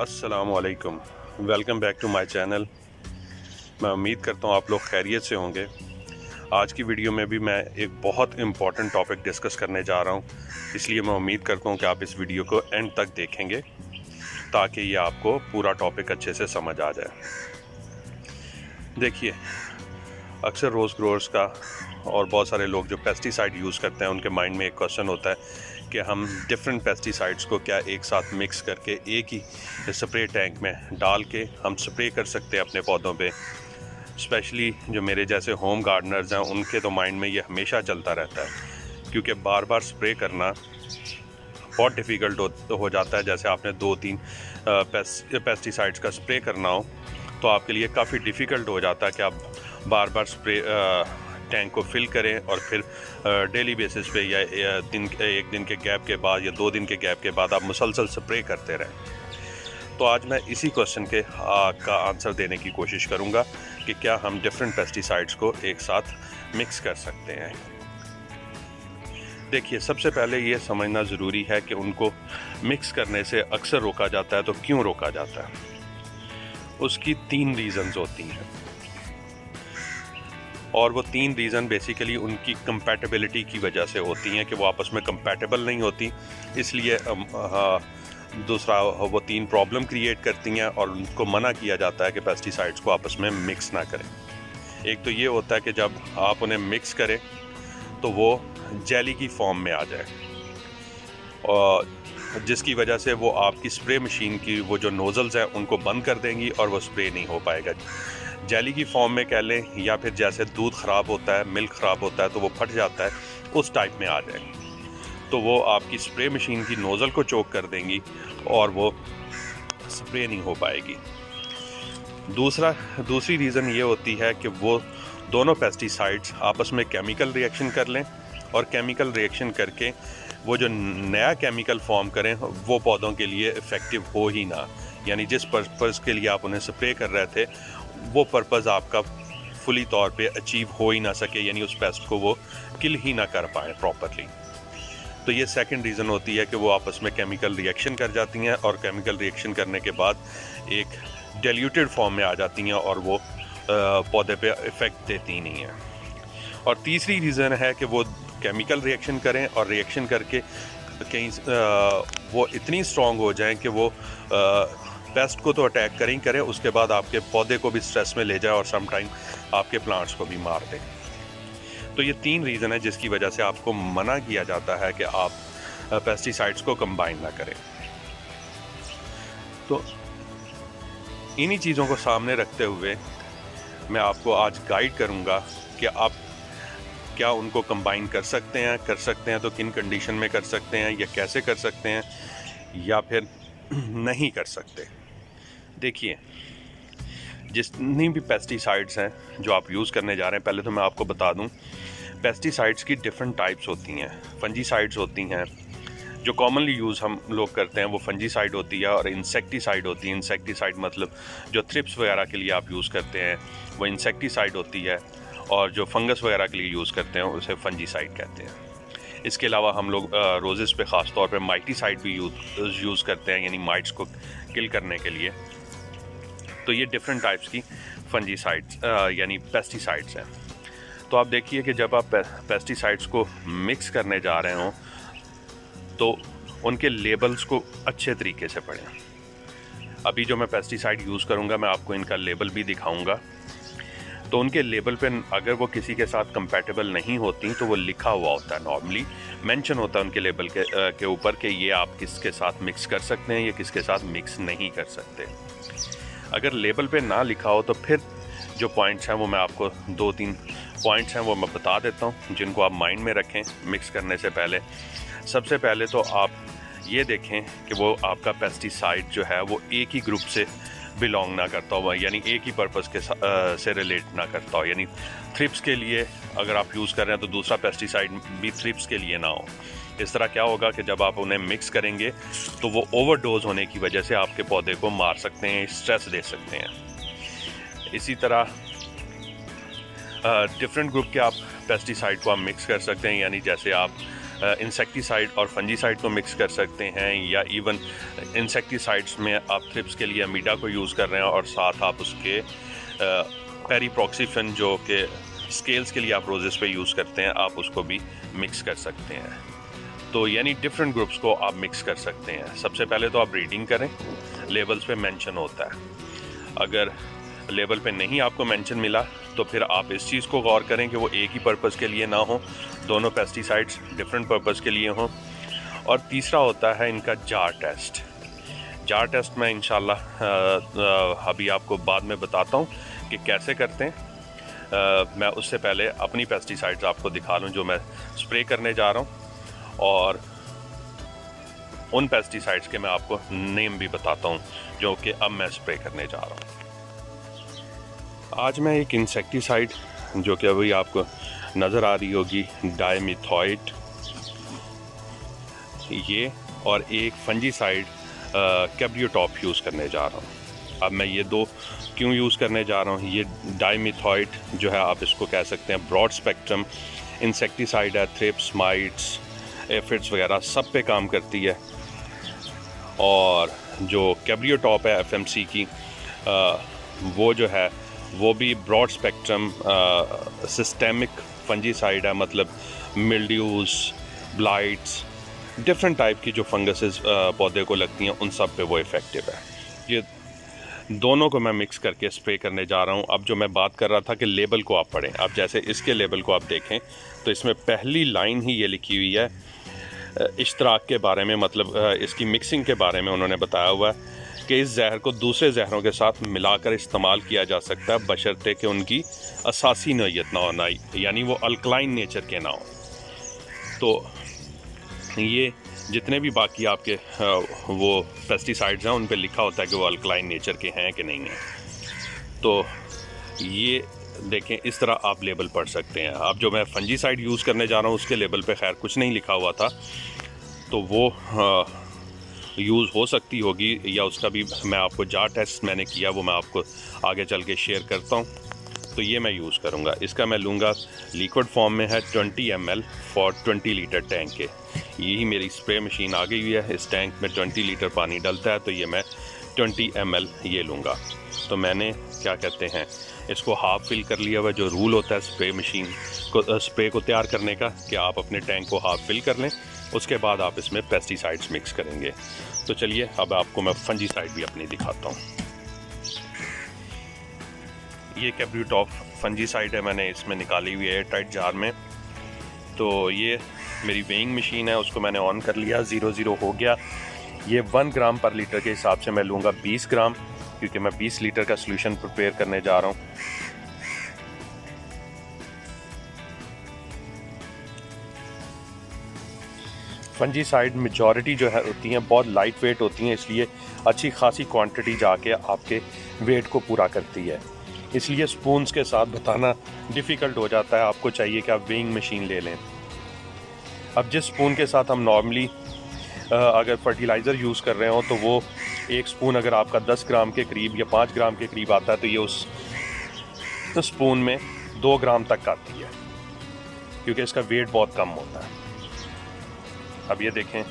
अस्सलामुअलैकुम, welcome back to my channel. मैं उम्मीद करता हूँ आप लोग खैरियत से होंगे। आज की वीडियो में भी मैं एक बहुत इम्पॉर्टेंट टॉपिक डिस्कस करने जा रहा हूँ, इसलिए मैं उम्मीद करता हूँ कि आप इस वीडियो को एंड तक देखेंगे ताकि ये आपको पूरा टॉपिक अच्छे से समझ आ जाए। देखिए, अक्सर रोज़ ग्रोअर्स का और बहुत सारे लोग जो पेस्टिसाइड यूज़ करते हैं उनके माइंड में एक क्वेश्चन होता है कि हम डिफरेंट पेस्टिसाइड्स को क्या एक साथ मिक्स करके एक ही स्प्रे टैंक में डाल के हम स्प्रे कर सकते हैं अपने पौधों पे। स्पेशली जो मेरे जैसे होम गार्डनर्स हैं उनके तो माइंड में ये हमेशा चलता रहता है, क्योंकि बार बार स्प्रे करना बहुत डिफ़िकल्ट हो जाता है। जैसे आपने 2-3 पेस्टिसाइड्स का स्प्रे करना हो तो आपके लिए काफ़ी डिफ़िकल्ट हो जाता है कि आप बार बार स्प्रे टैंक को फिल करें और फिर डेली बेसिस पे या एक दिन के गैप के बाद या 2 दिन के गैप के बाद आप मुसलसल स्प्रे करते रहें। तो आज मैं इसी क्वेश्चन के का आंसर देने की कोशिश करूंगा कि क्या हम डिफरेंट पेस्टिसाइड्स को एक साथ मिक्स कर सकते हैं। देखिए, सबसे पहले ये समझना ज़रूरी है कि उनको मिक्स करने से अक्सर रोका जाता है। तो क्यों रोका जाता है? उसकी 3 रीज़न्स होती हैं, और वो 3 रीज़न बेसिकली उनकी कंपैटिबिलिटी की वजह से होती हैं कि वो आपस में कंपैटिबल नहीं होती। इसलिए दूसरा वो 3 प्रॉब्लम क्रिएट करती हैं और उनको मना किया जाता है कि पेस्टिसाइड्स को आपस में मिक्स ना करें। एक तो ये होता है कि जब आप उन्हें मिक्स करें तो वो जेली की फॉर्म में आ जाए, और जिसकी वजह से वो आपकी स्प्रे मशीन की वो जो नोज़ल्स हैं उनको बंद कर देंगी और वो स्प्रे नहीं हो पाएगा। जेली की फॉर्म में कह लें, या फिर जैसे दूध ख़राब होता है, मिल्क ख़राब होता है तो वो फट जाता है, उस टाइप में आ जाए तो वो आपकी स्प्रे मशीन की नोज़ल को चोक कर देंगी और वो स्प्रे नहीं हो पाएगी। दूसरी रीज़न ये होती है कि वो दोनों पेस्टिसाइड्स आपस में केमिकल रिएक्शन कर लें, और केमिकल रिएक्शन करके वो जो नया केमिकल फॉर्म करें वो पौधों के लिए इफ़ेक्टिव हो ही ना। यानी जिस पर्पज़ के लिए आप उन्हें स्प्रे कर रहे थे वो पर्पज़ आपका फुली तौर पे अचीव हो ही ना सके, यानी उस पेस्ट को वो किल ही ना कर पाए प्रॉपरली। तो ये सेकंड रीज़न होती है कि वो आपस में केमिकल रिएक्शन कर जाती हैं, और केमिकल रिएक्शन करने के बाद एक डाइल्यूटेड फॉर्म में आ जाती हैं और वो पौधे पे इफ़ेक्ट देती ही नहीं है। और तीसरी रीज़न है कि वो केमिकल रिएक्शन करें और रिएक्शन करके कहीं वो इतनी स्ट्रॉन्ग हो जाएं कि वो पेस्ट को तो अटैक करें, उसके बाद आपके पौधे को भी स्ट्रेस में ले जाए और सम टाइम आपके प्लांट्स को भी मार दें। तो ये 3 रीज़न है जिसकी वजह से आपको मना किया जाता है कि आप पेस्टिसाइड्स को कंबाइन ना करें। तो इन्हीं चीज़ों को सामने रखते हुए मैं आपको आज गाइड करूंगा कि आप क्या उनको कंबाइन कर सकते हैं तो किन कंडीशन में कर सकते हैं, या कैसे कर सकते हैं, या फिर नहीं कर सकते। देखिए, जितनी भी पेस्टिसाइड्स हैं जो आप यूज़ करने जा रहे हैं, पहले तो मैं आपको बता दूं पेस्टिसाइड्स की डिफरेंट टाइप्स होती हैं। फंजीसाइड्स होती हैं जो कॉमनली यूज़ हम लोग करते हैं, वो फंजीसाइड होती है, और इंसेक्टिसाइड होती है। इंसेक्टिसाइड मतलब जो थ्रिप्स वगैरह के लिए आप यूज़ करते हैं वो इंसेक्टिसाइड होती है, और जो फंगस वगैरह के लिए यूज़ करते हैं उसे फंजीसाइड कहते हैं। इसके अलावा हम लोग रोज़ेस पे ख़ास तौर पे माइटिसाइड भी यूज़ करते हैं, यानी माइट्स को किल करने के लिए। तो ये डिफरेंट टाइप्स की फंजीसाइड्स यानी पेस्टिसाइड्स हैं। तो आप देखिए कि जब आप पेस्टिसाइड्स को मिक्स करने जा रहे हों तो उनके लेबल्स को अच्छे तरीके से पढ़ें। अभी जो मैं पेस्टिसाइड यूज़ करूँगा मैं आपको इनका लेबल भी दिखाऊँगा। तो उनके लेबल पे अगर वो किसी के साथ कंपैटिबल नहीं होती तो वो लिखा हुआ होता है, नॉर्मली मेंशन होता है उनके लेबल के ऊपर कि ये आप किसके साथ मिक्स कर सकते हैं, या किसके साथ मिक्स नहीं कर सकते। अगर लेबल पे ना लिखा हो तो फिर जो पॉइंट्स हैं वो मैं आपको 2-3 पॉइंट्स हैं वो मैं बता देता हूँ, जिनको आप माइंड में रखें मिक्स करने से पहले। सबसे पहले तो आप ये देखें कि वो आपका पेस्टिसाइड जो है वो एक ही ग्रुप से बिलोंग ना करता हो, यानी एक ही पर्पस के से रिलेट ना करता हो। यानी थ्रिप्स के लिए अगर आप यूज़ कर रहे हैं तो दूसरा पेस्टिसाइड भी थ्रिप्स के लिए ना हो। इस तरह क्या होगा कि जब आप उन्हें मिक्स करेंगे तो वो ओवरडोज होने की वजह से आपके पौधे को मार सकते हैं, स्ट्रेस दे सकते हैं। इसी तरह डिफरेंट ग्रुप के आप पेस्टिसाइड को आप मिक्स कर सकते हैं, यानी जैसे आप इंसेक्टिसाइड और फंजीसाइड को मिक्स कर सकते हैं, या इवन इंसेक्टिसाइड्स में आप थ्रिप्स के लिए अमीडा को यूज़ कर रहे हैं और साथ आप उसके पेरीप्रॉक्सीफेन जो कि स्केल्स के लिए आप रोजेस पे यूज़ करते हैं, आप उसको भी मिक्स कर सकते हैं। तो यानी डिफरेंट ग्रुप्स को आप मिक्स कर सकते हैं। सबसे पहले तो आप रीडिंग करें, लेबल्स पे मेंशन होता है। अगर लेबल पे नहीं आपको मेंशन मिला तो फिर आप इस चीज़ को गौर करें कि वो एक ही पर्पज़ के लिए ना हो, दोनों पेस्टिसाइड्स डिफरेंट पर्पज़ के लिए हों। और तीसरा होता है इनका जार टेस्ट। जार टेस्ट मैं इंशाल्लाह अभी आपको बाद में बताता हूँ कि कैसे करते हैं। मैं उससे पहले अपनी पेस्टिसाइड्स आपको दिखा लूँ जो मैं स्प्रे करने जा रहा हूँ, और उन पेस्टिसाइड्स के मैं आपको नेम भी बताता हूँ जो कि अब मैं स्प्रे करने जा रहा हूँ। आज मैं एक इंसेक्टिसाइड जो कि अभी आपको नज़र आ रही होगी, डायमिथॉइड, ये, और एक फंजीसाइड कैब्रियोटॉप यूज़ करने जा रहा हूँ। अब मैं ये दो क्यों यूज़ करने जा रहा हूँ, ये डायमिथॉइड जो है आप इसको कह सकते हैं ब्रॉड स्पेक्ट्रम इंसेक्टिसाइड है, थ्रिप्स, माइट्स, एफिड्स वगैरह सब पे काम करती है। और जो कैब्रियोटॉप है एफएमसी की, वो जो है वो भी ब्रॉड स्पेक्ट्रम सिस्टेमिक फंजीसाइड है, मतलब मिल्ड्यूज, ब्लाइट्स, डिफरेंट टाइप की जो फंगसेस पौधे को लगती हैं उन सब पे वो इफ़ेक्टिव है। ये दोनों को मैं मिक्स करके स्प्रे करने जा रहा हूँ। अब जो मैं बात कर रहा था कि लेबल को आप पढ़ें, अब जैसे इसके लेबल को आप देखें तो इसमें पहली लाइन ही ये लिखी हुई है इश्तराक के बारे में, मतलब इसकी मिक्सिंग के बारे में उन्होंने बताया हुआ है कि इस जहर को दूसरे जहरों के साथ मिलाकर इस्तेमाल किया जा सकता है बशर्ते कि उनकी असासी नोयत ना होना, यानी वो अल्कलाइन नेचर के ना हो। तो ये जितने भी बाकी आपके वो पेस्टिसाइड्स हैं उन पे लिखा होता है कि वो अल्कलाइन नेचर के हैं कि नहीं हैं। तो ये देखें, इस तरह आप लेबल पढ़ सकते हैं। अब जो मैं फंजीसाइड यूज़ करने जा रहा हूँ उसके लेबल पे खैर कुछ नहीं लिखा हुआ था, तो वो यूज़ हो सकती होगी, या उसका भी मैं आपको जार टेस्ट मैंने किया वो मैं आपको आगे चल के शेयर करता हूँ। तो ये मैं यूज़ करूँगा, इसका मैं लूँगा लिक्विड फॉर्म में है 20 ml फॉर 20 लीटर टैंक के। यही मेरी स्प्रे मशीन आ गई हुई है, इस टैंक में 20 लीटर पानी डलता है, तो ये मैं 20 ml ये लूँगा। तो मैंने क्या कहते हैं इसको हाफ फिल कर लिया हुआ। जो रूल होता है स्प्रे मशीन को, स्प्रे को तैयार करने का, कि आप अपने टैंक को हाफ फिल कर लें, उसके बाद आप इसमें पेस्टिसाइड्स मिक्स करेंगे। तो चलिए अब आपको मैं फंजीसाइड भी अपनी दिखाता हूँ। ये कैब्रियोटॉप फंजीसाइड है, मैंने इसमें निकाली हुई है टाइट जार में। तो ये मेरी वेइंग मशीन है, उसको मैंने ऑन कर लिया, 0 हो गया। ये 1 ग्राम पर लीटर के हिसाब से मैं लूँगा 20 ग्राम, क्योंकि मैं 20 लीटर का सॉल्यूशन प्रिपेयर करने जा रहा हूँ। फंजीसाइड मेजॉरिटी जो है होती हैं बहुत लाइट वेट होती हैं, इसलिए अच्छी खासी क्वांटिटी जाके आपके वेट को पूरा करती है। इसलिए स्पून्स के साथ बताना डिफ़िकल्ट हो जाता है, आपको चाहिए कि आप वेइंग मशीन ले लें। अब जिस स्पून के साथ हम नॉर्मली अगर फर्टिलाइज़र यूज़ कर रहे हो तो वो एक स्पून अगर आपका 10 ग्राम के करीब या 5 ग्राम के करीब आता है, तो ये उस स्पून में 2 ग्राम तक आती है, क्योंकि इसका वेट बहुत कम होता है। अब ये देखें,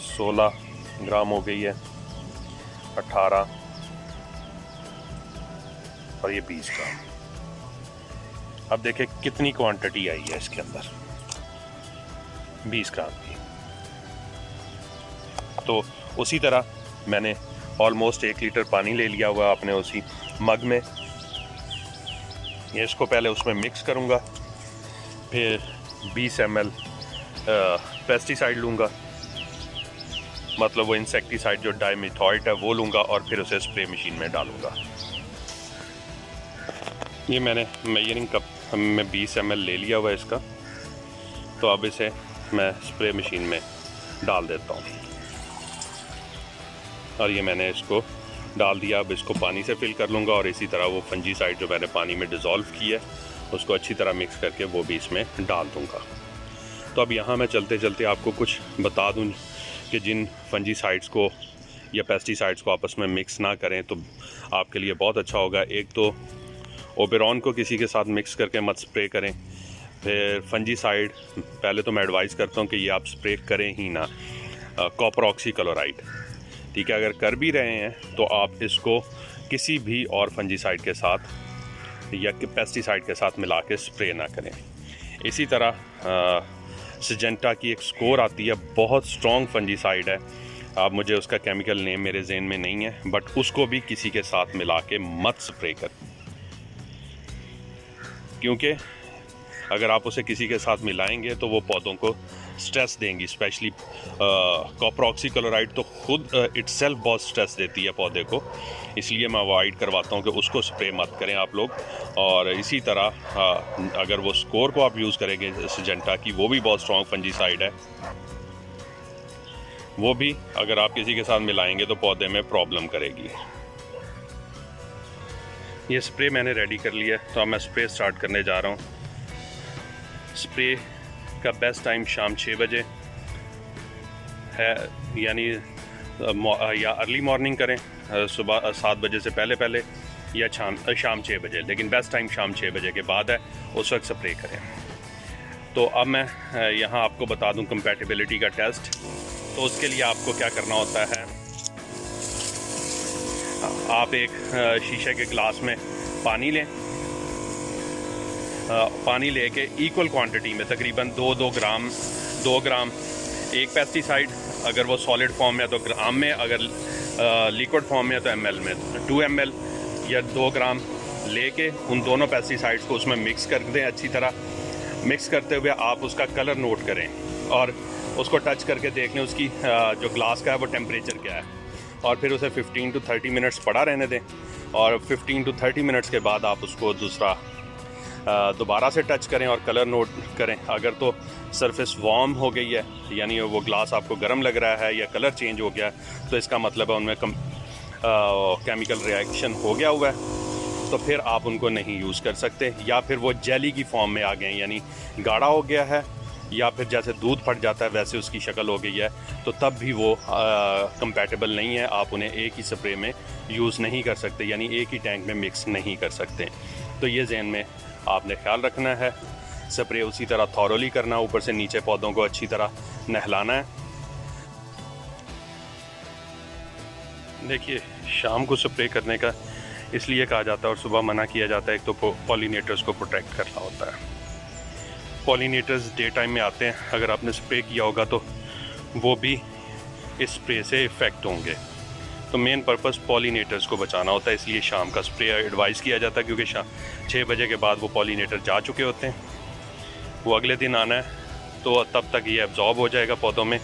सोलह ग्राम हो गई है, 18 और ये 20 ग्राम। अब देखें कितनी क्वांटिटी आई है इसके अंदर, 20 ग्राम की। तो उसी तरह मैंने ऑलमोस्ट 1 लीटर पानी ले लिया हुआ अपने उसी मग में। ये इसको पहले उसमें मिक्स करूँगा, फिर 20 ml पेस्टिसाइड लूँगा, मतलब वो इंसेक्टिसाइड जो डायमिथॉइड है वो लूँगा, और फिर उसे स्प्रे मशीन में डालूँगा। ये मैंने मेजरिंग कप में 20 ml ले लिया हुआ है इसका। तो अब इसे मैं स्प्रे मशीन में डाल देता हूँ, और ये मैंने इसको डाल दिया। अब इसको पानी से फिल कर लूँगा, और इसी तरह वो फंजीसाइड जो मैंने पानी में डिज़ोल्व की है उसको अच्छी तरह मिक्स करके वो भी इसमें डाल दूँगा। तो अब यहाँ मैं चलते चलते आपको कुछ बता दूँ कि जिन फंजीसाइड्स को या पेस्टिसाइड्स को आपस में मिक्स ना करें तो आपके लिए बहुत अच्छा होगा। एक तो ओबेरॉन को किसी के साथ मिक्स करके मत स्प्रे करें। फिर फंजीसाइड पहले तो मैं एडवाइस करता हूँ कि ये आप स्प्रे करें ही ना, कॉपर ऑक्सीक्लोराइड, ठीक है। अगर कर भी रहे हैं तो आप इसको किसी भी और फंजीसाइड के साथ या पेस्टिसाइड के साथ मिला के स्प्रे ना करें। इसी तरह सिजेंटा की एक स्कोर आती है, बहुत स्ट्रॉन्ग फंजीसाइड है, आप मुझे उसका केमिकल नेम मेरे ज़हन में नहीं है, बट उसको भी किसी के साथ मिला के मत स्प्रे करें, क्योंकि अगर आप उसे किसी के साथ मिलाएंगे तो वो पौधों को स्ट्रेस देंगी। स्पेशली कॉपर ऑक्सीक्लोराइड तो खुद इटसेल्फ बहुत स्ट्रेस देती है पौधे को, इसलिए मैं अवॉइड करवाता हूँ कि उसको स्प्रे मत करें आप लोग। और इसी तरह अगर वो स्कोर को आप यूज़ करेंगे सिजेंटा की, वो भी बहुत स्ट्रॉन्ग फंजीसाइड है, वो भी अगर आप किसी के साथ मिलाएंगे तो पौधे में प्रॉब्लम करेगी। ये स्प्रे मैंने रेडी कर लिया, तो अब मैं स्प्रे स्टार्ट करने जा रहा हूँ। स्प्रे का बेस्ट टाइम शाम 6 बजे है, यानी या अर्ली मॉर्निंग करें, सुबह 7 बजे से पहले या शाम 6 बजे, लेकिन बेस्ट टाइम शाम 6 बजे के बाद है, उस वक्त स्प्रे करें। तो अब मैं यहाँ आपको बता दूँ कंपैटिबिलिटी का टेस्ट। तो उसके लिए आपको क्या करना होता है, आप एक शीशे के गिलास में पानी लें, पानी लेके इक्वल क्वांटिटी में तकरीबन 2 ग्राम एक पेस्टिसाइड, अगर वो सॉलिड फॉर्म में है तो ग्राम में, अगर लिक्विड फॉर्म में है तो ml में, 2 ml या 2 ग्राम लेके उन दोनों पेस्टिसाइड्स को उसमें मिक्स कर दें। अच्छी तरह मिक्स करते हुए आप उसका कलर नोट करें और उसको टच करके देख लें उसकी जो ग्लास का है वो टेम्परेचर क्या है, और फिर उसे 15 to 30 मिनट्स पड़ा रहने दें। और 15 to 30 मिनट्स के बाद आप उसको दोबारा से टच करें और कलर नोट करें। अगर तो सरफेस वार्म हो गई है, यानी वो ग्लास आपको गर्म लग रहा है या कलर चेंज हो गया, तो इसका मतलब है उनमें केमिकल रिएक्शन हो गया हुआ है, तो फिर आप उनको नहीं यूज़ कर सकते। या फिर वो जेली की फॉर्म में आ गए, यानी गाढ़ा हो गया है, या फिर जैसे दूध फट जाता है वैसे उसकी शक्ल हो गई है, तो तब भी वो कंपैटिबल नहीं है, आप उन्हें एक ही स्प्रे में यूज़ नहीं कर सकते, यानी एक ही टैंक में मिक्स नहीं कर सकते। तो ये ज़हन में आपने ख्याल रखना है। स्प्रे उसी तरह थॉरोली करना, ऊपर से नीचे पौधों को अच्छी तरह नहलाना है। देखिए, शाम को स्प्रे करने का इसलिए कहा जाता है और सुबह मना किया जाता है, एक तो पॉलिनेटर्स को प्रोटेक्ट करना होता है। पॉलिनेटर्स डे टाइम में आते हैं, अगर आपने स्प्रे किया होगा तो वो भी इस स्प्रे से इफ़ेक्ट होंगे। तो मेन पर्पस पॉलिनेटर्स को बचाना होता है, इसलिए शाम का स्प्रे एडवाइस किया जाता है, क्योंकि शाम 6 बजे के बाद वो पॉलिनेटर जा चुके होते हैं, वो अगले दिन आना है, तो तब तक ये एब्जॉर्ब हो जाएगा पौधों में,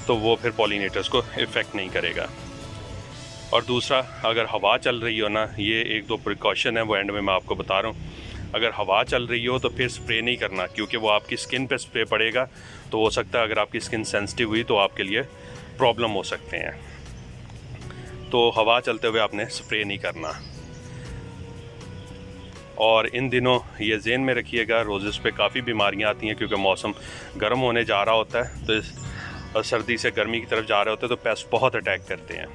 तो वो फिर पॉलिनेटर्स को इफ़ेक्ट नहीं करेगा। और दूसरा, अगर हवा चल रही हो ना, ये 1-2 प्रिकॉशन है वो एंड में मैं आपको बता रहा हूँ। अगर हवा चल रही हो तो फिर स्प्रे नहीं करना, क्योंकि वो आपकी स्किन पे स्प्रे पड़ेगा, तो हो सकता है अगर आपकी स्किन सेंसिटिव हुई तो आपके लिए प्रॉब्लम हो सकते हैं। तो हवा चलते हुए आपने स्प्रे नहीं करना। और इन दिनों ये ज़हन में रखिएगा, रोज़ेस पे काफ़ी बीमारियां आती हैं, क्योंकि मौसम गर्म होने जा रहा होता है, तो सर्दी से गर्मी की तरफ जा रहे होते हैं, तो पेस्ट बहुत अटैक करते हैं।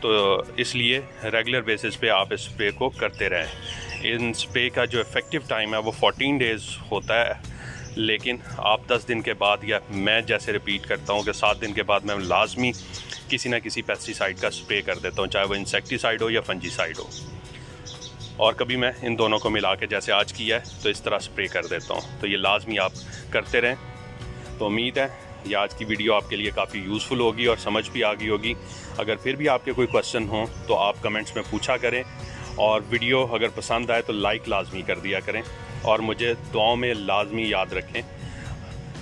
तो इसलिए रेगुलर बेसिस पे आप इस स्प्रे को करते रहें। इन स्प्रे का जो इफ़ेक्टिव टाइम है वो 14 डेज़ होता है, लेकिन आप 10 दिन के बाद, या मैं जैसे रिपीट करता हूँ कि 7 दिन के बाद मैं लाजमी किसी ना किसी पेस्टिसाइड का स्प्रे कर देता हूँ, चाहे वो इंसेक्टिसाइड हो या फंजीसाइड हो। और कभी मैं इन दोनों को मिला के जैसे आज किया है तो इस तरह स्प्रे कर देता हूँ। तो ये लाजमी आप करते रहें। तो उम्मीद है ये आज की वीडियो आपके लिए काफ़ी यूज़फुल होगी और समझ भी आ गई होगी। अगर फिर भी आपके कोई क्वेश्चन हो तो आप कमेंट्स में पूछा करें, और वीडियो अगर पसंद आए तो लाइक लाजमी कर दिया करें, और मुझे दुआओं में लाजमी याद रखें।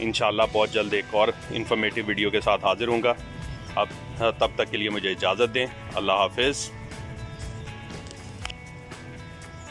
इंशाल्लाह बहुत जल्द एक और इन्फॉर्मेटिव वीडियो के साथ हाज़िर होऊंगा। अब तब तक के लिए मुझे इजाज़त दें। अल्लाह हाफ़िज़।